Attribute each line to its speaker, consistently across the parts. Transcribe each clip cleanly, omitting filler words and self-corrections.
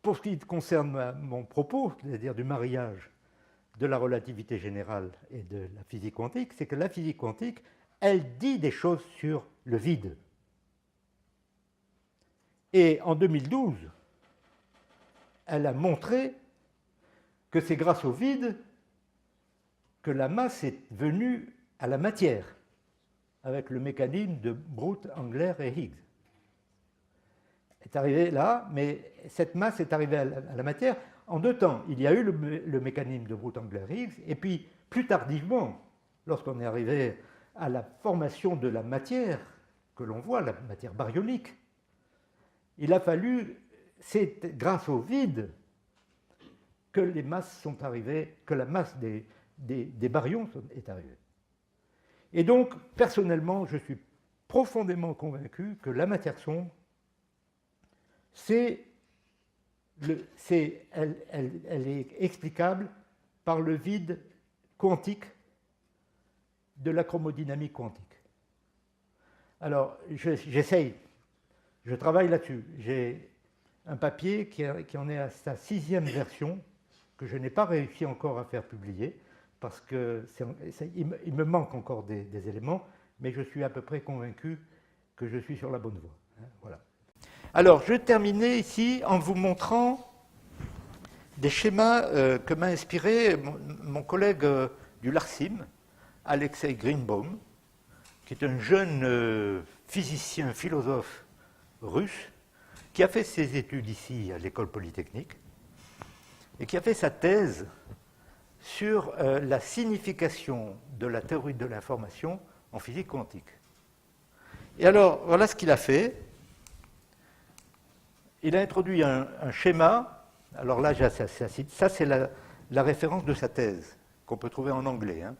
Speaker 1: pour ce qui concerne mon propos, c'est-à-dire du mariage de la relativité générale et de la physique quantique, c'est que la physique quantique, elle dit des choses sur le vide. Et en 2012, elle a montré que c'est grâce au vide que la masse est venue à la matière, avec le mécanisme de Brute, Engler et Higgs. Elle est arrivée là, mais cette masse est arrivée à la matière en deux temps. Il y a eu le mécanisme de Brute, Engler, Higgs, et puis plus tardivement, lorsqu'on est arrivé à la formation de la matière que l'on voit, la matière baryonique, il a fallu, c'est grâce au vide que les masses sont arrivées, que la masse des baryons est arrivée. Et donc, personnellement, je suis profondément convaincu que la matière sombre, elle est explicable par le vide quantique de la chromodynamique quantique. Alors, j'essaye, je travaille là-dessus. J'ai un papier qui en est à sa 6e version, que je n'ai pas réussi encore à faire publier, parce qu'il me manque encore des éléments, mais je suis à peu près convaincu que je suis sur la bonne voie. Voilà. Alors, je vais terminer ici en vous montrant des schémas que m'a inspiré mon collègue du LARCIM, Alexei Greenbaum, qui est un jeune physicien, philosophe russe, qui a fait ses études ici à l'École Polytechnique, et qui a fait sa thèse sur la signification de la théorie de l'information en physique quantique. Et alors, voilà ce qu'il a fait. Il a introduit un schéma. Alors là, ça c'est la référence de sa thèse, qu'on peut trouver en anglais. Hein.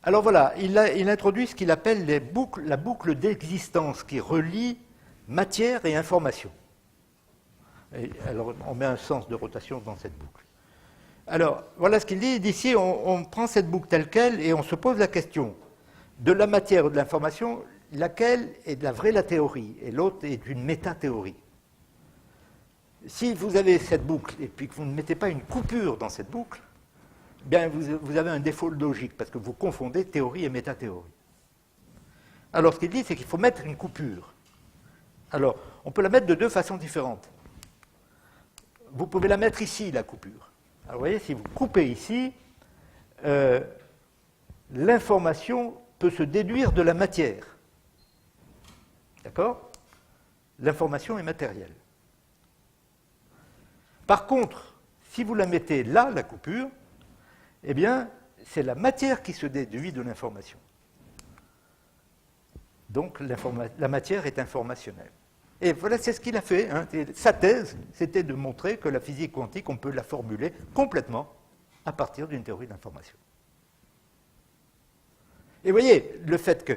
Speaker 1: Alors voilà, il introduit ce qu'il appelle la boucle d'existence qui relie matière et information. Et alors, on met un sens de rotation dans cette boucle. Alors, voilà ce qu'il dit. D'ici, on prend cette boucle telle qu'elle et on se pose la question de la matière ou de l'information, laquelle est de la vraie la théorie et l'autre est une métathéorie. Si vous avez cette boucle et puis que vous ne mettez pas une coupure dans cette boucle, bien vous avez un défaut logique parce que vous confondez théorie et métathéorie. Alors, ce qu'il dit, c'est qu'il faut mettre une coupure. Alors, on peut la mettre de deux façons différentes. Vous pouvez la mettre ici, la coupure. Alors, vous voyez, si vous coupez ici, l'information peut se déduire de la matière. D'accord? L'information est matérielle. Par contre, si vous la mettez là, la coupure, eh bien, c'est la matière qui se déduit de l'information. Donc, la matière est informationnelle. Et voilà, c'est ce qu'il a fait. Hein. Sa thèse, c'était de montrer que la physique quantique, on peut la formuler complètement à partir d'une théorie de l'information. Et vous voyez, le fait que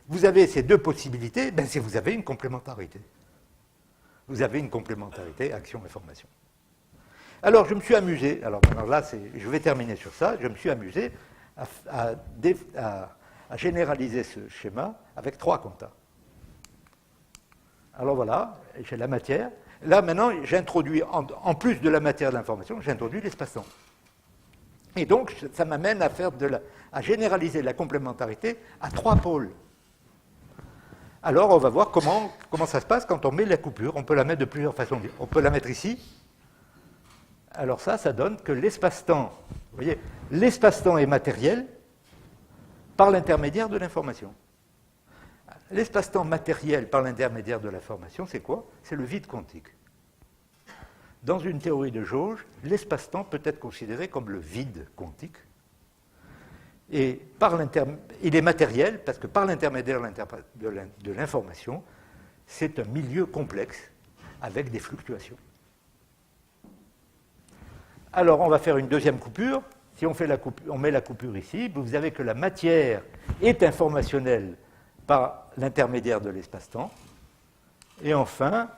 Speaker 1: vous avez ces deux possibilités, ben c'est vous avez une complémentarité. Vous avez une complémentarité action-information. Alors, je me suis amusé, alors maintenant là, je vais terminer sur ça, je me suis amusé à généraliser ce schéma avec 3 quantas. Alors voilà, j'ai la matière. Là, maintenant, j'introduis, en plus de la matière de l'information, j'introduis l'espace-temps. Et donc, ça m'amène à généraliser la complémentarité à 3 pôles. Alors, on va voir comment ça se passe quand on met la coupure. On peut la mettre de plusieurs façons. On peut la mettre ici. Alors ça donne que l'espace-temps, vous voyez, l'espace-temps est matériel par l'intermédiaire de l'information. L'espace-temps matériel par l'intermédiaire de l'information, c'est quoi? C'est le vide quantique. Dans une théorie de jauge, l'espace-temps peut être considéré comme le vide quantique. Et il est matériel parce que par l'intermédiaire de l'information, c'est un milieu complexe avec des fluctuations. Alors, on va faire une deuxième coupure. Si on met la coupure ici, vous avez que la matière est informationnelle par l'intermédiaire de l'espace-temps. Et enfin,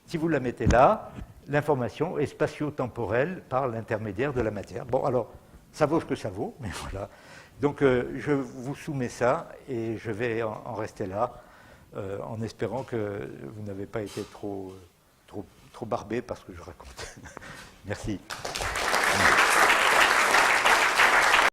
Speaker 1: si vous la mettez là, l'information est spatio-temporelle par l'intermédiaire de la matière. Bon, alors, ça vaut ce que ça vaut, mais voilà. Donc, je vous soumets ça et je vais en rester là, en espérant que vous n'avez pas été trop trop barbé parce que je raconte. Merci.